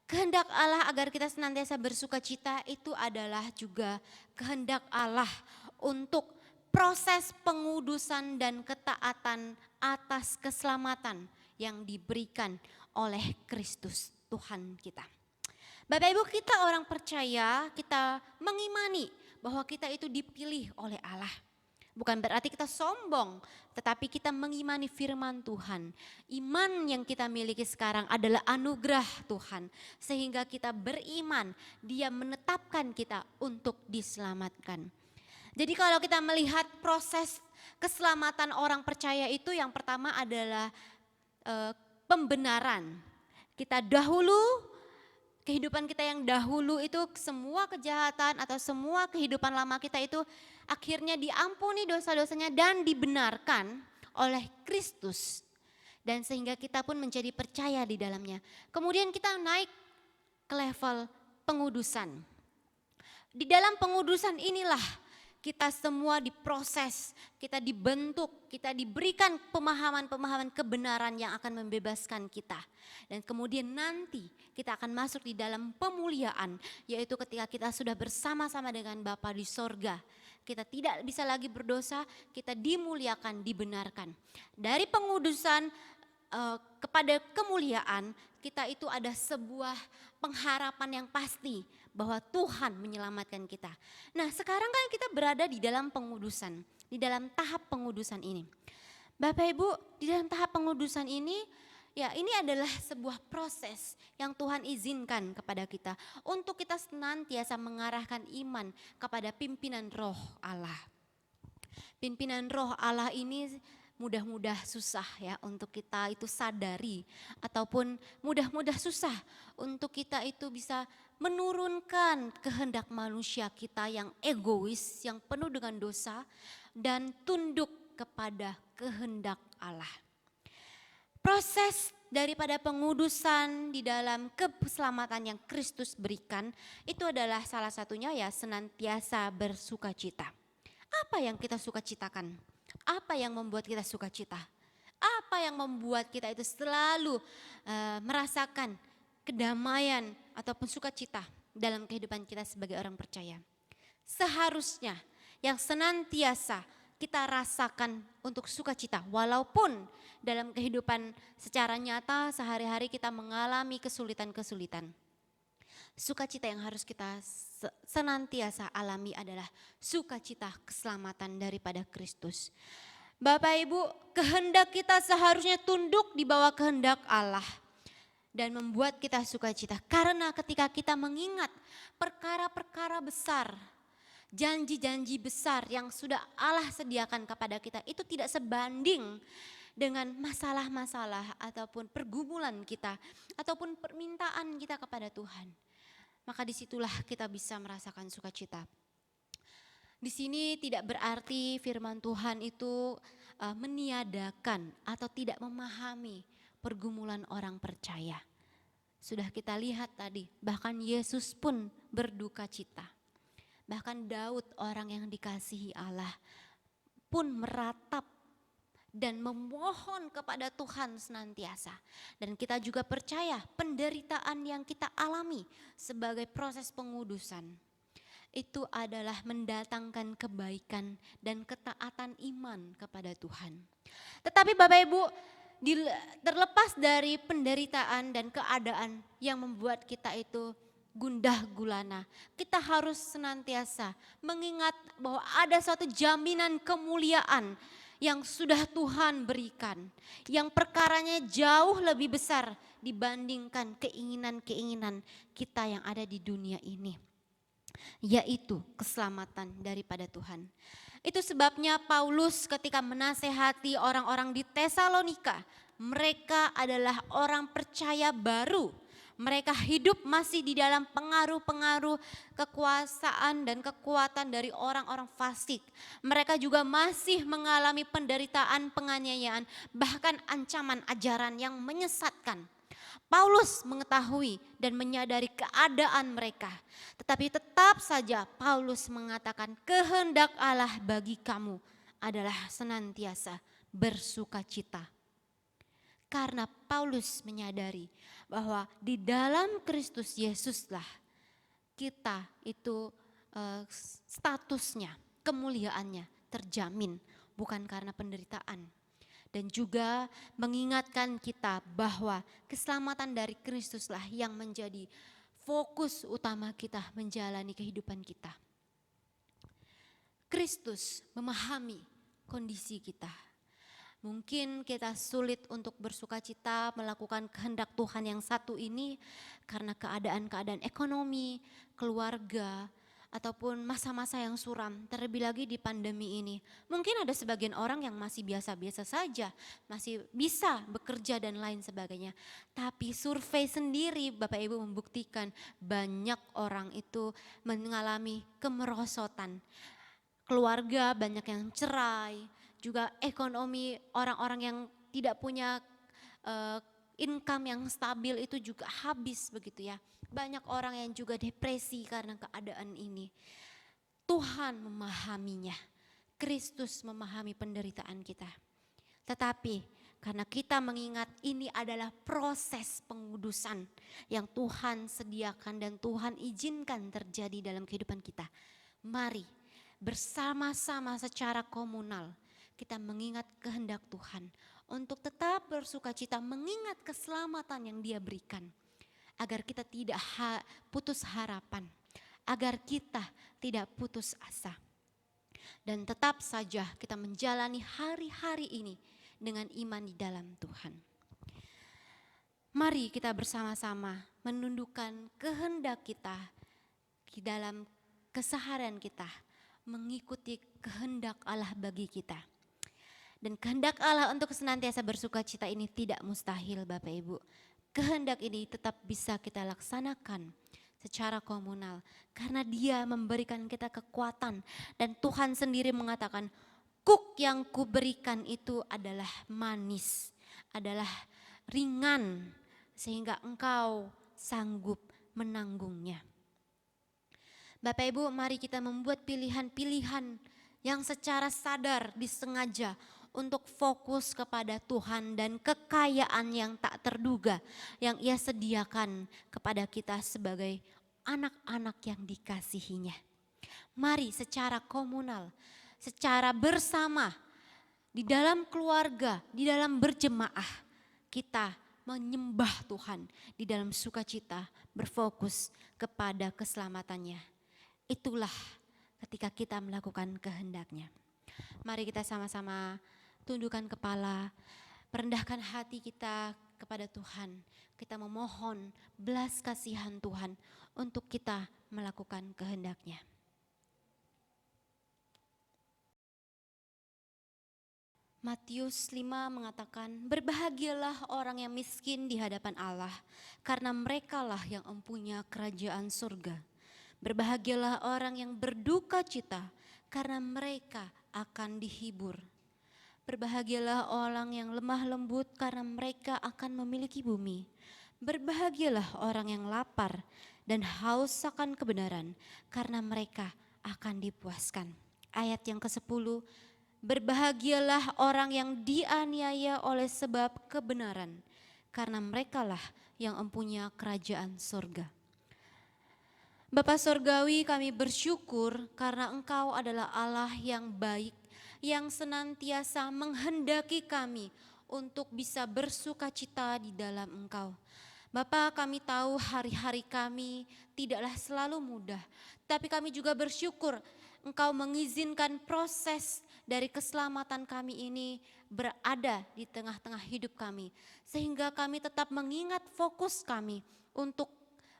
Kehendak Allah agar kita senantiasa bersukacita itu adalah juga kehendak Allah untuk proses pengudusan dan ketaatan atas keselamatan yang diberikan oleh Kristus Tuhan kita. Bapak Ibu, kita orang percaya, kita mengimani bahwa kita itu dipilih oleh Allah. Bukan berarti kita sombong, tetapi kita mengimani firman Tuhan. Iman yang kita miliki sekarang adalah anugerah Tuhan. Sehingga kita beriman, Dia menetapkan kita untuk diselamatkan. Jadi kalau kita melihat proses keselamatan orang percaya itu, yang pertama adalah pembenaran. Kita dahulu, kehidupan kita yang dahulu itu semua kejahatan atau semua kehidupan lama kita itu akhirnya diampuni dosa-dosanya dan dibenarkan oleh Kristus. Dan sehingga kita pun menjadi percaya di dalamnya. Kemudian kita naik ke level pengudusan. Di dalam pengudusan inilah kita semua diproses, kita dibentuk, kita diberikan pemahaman-pemahaman kebenaran yang akan membebaskan kita. Dan kemudian nanti kita akan masuk di dalam pemuliaan, yaitu ketika kita sudah bersama-sama dengan Bapa di sorga. Kita tidak bisa lagi berdosa, kita dimuliakan, dibenarkan. Dari pengudusan kepada kemuliaan, kita itu ada sebuah pengharapan yang pasti bahwa Tuhan menyelamatkan kita. Nah, sekarang kan kita berada di dalam pengudusan, di dalam tahap pengudusan ini. Bapak Ibu, di dalam tahap pengudusan ini, ya ini adalah sebuah proses yang Tuhan izinkan kepada kita untuk kita senantiasa mengarahkan iman kepada pimpinan Roh Allah. Pimpinan Roh Allah ini mudah-mudah susah ya untuk kita itu sadari, ataupun mudah-mudah susah untuk kita itu bisa menurunkan kehendak manusia kita yang egois, yang penuh dengan dosa, dan tunduk kepada kehendak Allah. Proses daripada pengudusan di dalam keselamatan yang Kristus berikan itu adalah salah satunya ya senantiasa bersukacita. Apa yang kita sukacitakan? Apa yang membuat kita sukacita? Apa yang membuat kita itu selalu merasakan kedamaian ataupun sukacita dalam kehidupan kita sebagai orang percaya? Seharusnya yang senantiasa kita rasakan untuk sukacita, walaupun dalam kehidupan secara nyata sehari-hari kita mengalami kesulitan-kesulitan. Sukacita yang harus kita senantiasa alami adalah sukacita keselamatan daripada Kristus. Bapak Ibu, kehendak kita seharusnya tunduk di bawah kehendak Allah dan membuat kita sukacita. Karena ketika kita mengingat perkara-perkara besar, janji-janji besar yang sudah Allah sediakan kepada kita, itu tidak sebanding dengan masalah-masalah ataupun pergumulan kita ataupun permintaan kita kepada Tuhan. Maka disitulah kita bisa merasakan sukacita. Di sini tidak berarti firman Tuhan itu meniadakan atau tidak memahami pergumulan orang percaya. Sudah kita lihat tadi, bahkan Yesus pun berduka cita. Bahkan Daud, orang yang dikasihi Allah, pun meratap dan memohon kepada Tuhan senantiasa. Dan kita juga percaya penderitaan yang kita alami sebagai proses pengudusan itu adalah mendatangkan kebaikan dan ketaatan iman kepada Tuhan. Tetapi Bapak Ibu, terlepas dari penderitaan dan keadaan yang membuat kita itu gundah gulana, kita harus senantiasa mengingat bahwa ada suatu jaminan kemuliaan yang sudah Tuhan berikan, yang perkaranya jauh lebih besar dibandingkan keinginan-keinginan kita yang ada di dunia ini, yaitu keselamatan daripada Tuhan. Itu sebabnya Paulus ketika menasehati orang-orang di Tesalonika, mereka adalah orang percaya baru. Mereka hidup masih di dalam pengaruh-pengaruh kekuasaan dan kekuatan dari orang-orang fasik. Mereka juga masih mengalami penderitaan, penganiayaan, bahkan ancaman ajaran yang menyesatkan. Paulus mengetahui dan menyadari keadaan mereka. Tetapi tetap saja Paulus mengatakan kehendak Allah bagi kamu adalah senantiasa bersukacita. Karena Paulus menyadari bahwa di dalam Kristus Yesuslah kita itu statusnya, kemuliaannya terjamin, bukan karena penderitaan. Dan juga mengingatkan kita bahwa keselamatan dari Kristuslah yang menjadi fokus utama kita menjalani kehidupan kita. Kristus memahami kondisi kita. Mungkin kita sulit untuk bersukacita melakukan kehendak Tuhan yang satu ini karena keadaan-keadaan ekonomi, keluarga, ataupun masa-masa yang suram, terlebih lagi di pandemi ini. Mungkin ada sebagian orang yang masih biasa-biasa saja, masih bisa bekerja dan lain sebagainya. Tapi survei sendiri Bapak Ibu membuktikan banyak orang itu mengalami kemerosotan. Keluarga banyak yang cerai, juga ekonomi orang-orang yang tidak punya income yang stabil itu juga habis begitu ya. Banyak orang yang juga depresi karena keadaan ini. Tuhan memahaminya. Kristus memahami penderitaan kita. Tetapi karena kita mengingat ini adalah proses pengudusan yang Tuhan sediakan dan Tuhan izinkan terjadi dalam kehidupan kita. Mari bersama-sama secara komunal kita mengingat kehendak Tuhan untuk tetap bersukacita mengingat keselamatan yang Dia berikan. Agar kita tidak putus harapan, agar kita tidak putus asa. Dan tetap saja kita menjalani hari-hari ini dengan iman di dalam Tuhan. Mari kita bersama-sama menundukkan kehendak kita di dalam keseharian kita, mengikuti kehendak Allah bagi kita. Dan kehendak Allah untuk senantiasa bersukacita ini tidak mustahil Bapak Ibu. Kehendak ini tetap bisa kita laksanakan secara komunal. Karena Dia memberikan kita kekuatan. Dan Tuhan sendiri mengatakan, kuk yang kuberikan itu adalah manis, adalah ringan. Sehingga engkau sanggup menanggungnya. Bapak Ibu, mari kita membuat pilihan-pilihan yang secara sadar disengaja untuk fokus kepada Tuhan dan kekayaan yang tak terduga yang Ia sediakan kepada kita sebagai anak-anak yang dikasihinya. Mari secara komunal, secara bersama, di dalam keluarga, di dalam berjemaah, kita menyembah Tuhan di dalam sukacita, berfokus kepada keselamatannya. Itulah ketika kita melakukan kehendak-Nya. Mari kita sama-sama tundukkan kepala, merendahkan hati kita kepada Tuhan. Kita memohon belas kasihan Tuhan untuk kita melakukan kehendak-Nya. Matius 5 mengatakan, berbahagialah orang yang miskin di hadapan Allah, karena merekalah yang mempunyai kerajaan surga. Berbahagialah orang yang berduka cita, karena mereka akan dihibur. Berbahagialah orang yang lemah lembut, karena mereka akan memiliki bumi. Berbahagialah orang yang lapar dan haus akan kebenaran, karena mereka akan dipuaskan. Ayat yang ke-10, Berbahagialah orang yang dianiaya oleh sebab kebenaran, karena merekalah yang empunya kerajaan sorga. Bapa Sorgawi, kami bersyukur karena Engkau adalah Allah yang baik, yang senantiasa menghendaki kami untuk bisa bersuka cita di dalam Engkau. Bapa, kami tahu hari-hari kami tidaklah selalu mudah, tapi kami juga bersyukur Engkau mengizinkan proses dari keselamatan kami ini berada di tengah-tengah hidup kami, sehingga kami tetap mengingat fokus kami untuk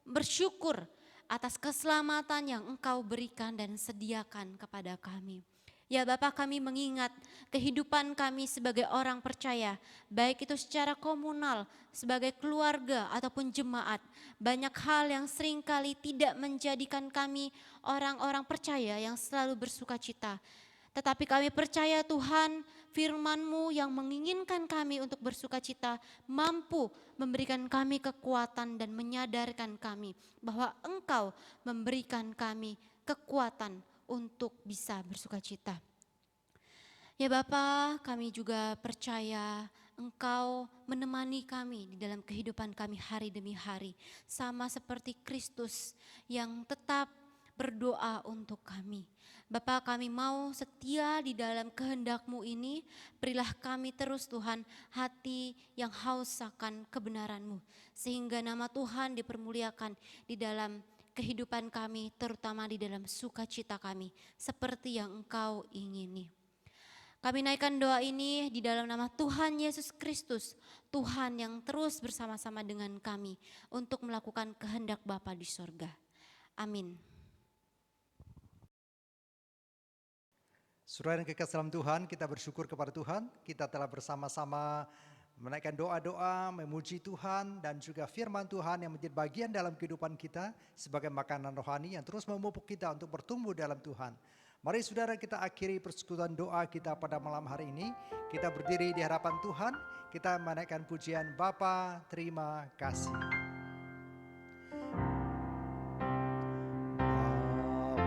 bersyukur atas keselamatan yang Engkau berikan dan sediakan kepada kami. Ya Bapa, kami mengingat kehidupan kami sebagai orang percaya, baik itu secara komunal, sebagai keluarga ataupun jemaat. Banyak hal yang seringkali tidak menjadikan kami orang-orang percaya yang selalu bersuka cita. Tetapi kami percaya Tuhan, firman-Mu yang menginginkan kami untuk bersuka cita mampu memberikan kami kekuatan dan menyadarkan kami bahwa Engkau memberikan kami kekuatan untuk bisa bersuka cita. Ya Bapa, kami juga percaya Engkau menemani kami di dalam kehidupan kami hari demi hari. Sama seperti Kristus yang tetap berdoa untuk kami. Bapa, kami mau setia di dalam kehendak-Mu ini. Berilah kami terus Tuhan hati yang haus akan kebenaran-Mu, sehingga nama Tuhan dipermuliakan di dalam kehidupan kami, terutama di dalam sukacita kami, seperti yang Engkau ingini. Kami naikkan doa ini di dalam nama Tuhan Yesus Kristus, Tuhan yang terus bersama-sama dengan kami untuk melakukan kehendak Bapa di sorga. Amin. Saudara yang kekasih dalam Tuhan, kita bersyukur kepada Tuhan. Kita telah bersama-sama menaikkan doa-doa, memuji Tuhan, dan juga firman Tuhan yang menjadi bagian dalam kehidupan kita sebagai makanan rohani yang terus memupuk kita untuk bertumbuh dalam Tuhan. Mari saudara, kita akhiri persekutuan doa kita pada malam hari ini. Kita berdiri di hadapan Tuhan, kita menaikkan pujian Bapa, terima kasih.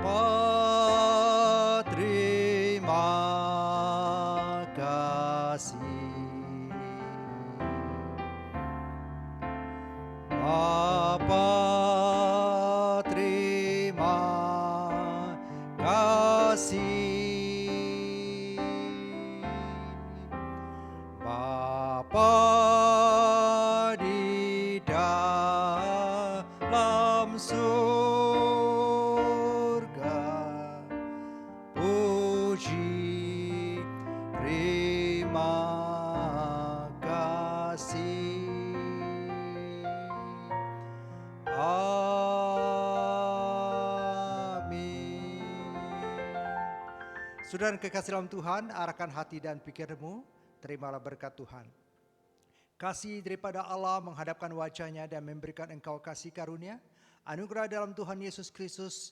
Bapa, terima kasih. Bapa, terima kasih. Bapa di dalam surga, puji terima kasih. Amin. Saudara yang kekasih dalam Tuhan, arahkan hati dan pikirmu, terimalah berkat Tuhan. Kasih daripada Allah menghadapkan wajahnya dan memberikan engkau kasih karunia, anugerah dalam Tuhan Yesus Kristus,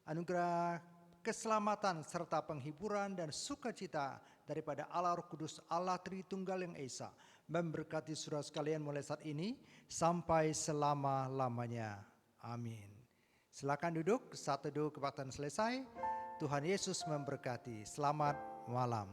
anugerah keselamatan serta penghiburan dan sukacita daripada Allah Roh Kudus, Allah Tritunggal yang Esa, memberkati saudara sekalian mulai saat ini sampai selama-lamanya. Amin. Silakan duduk, saat teduh kebaktian selesai. Tuhan Yesus memberkati. Selamat malam.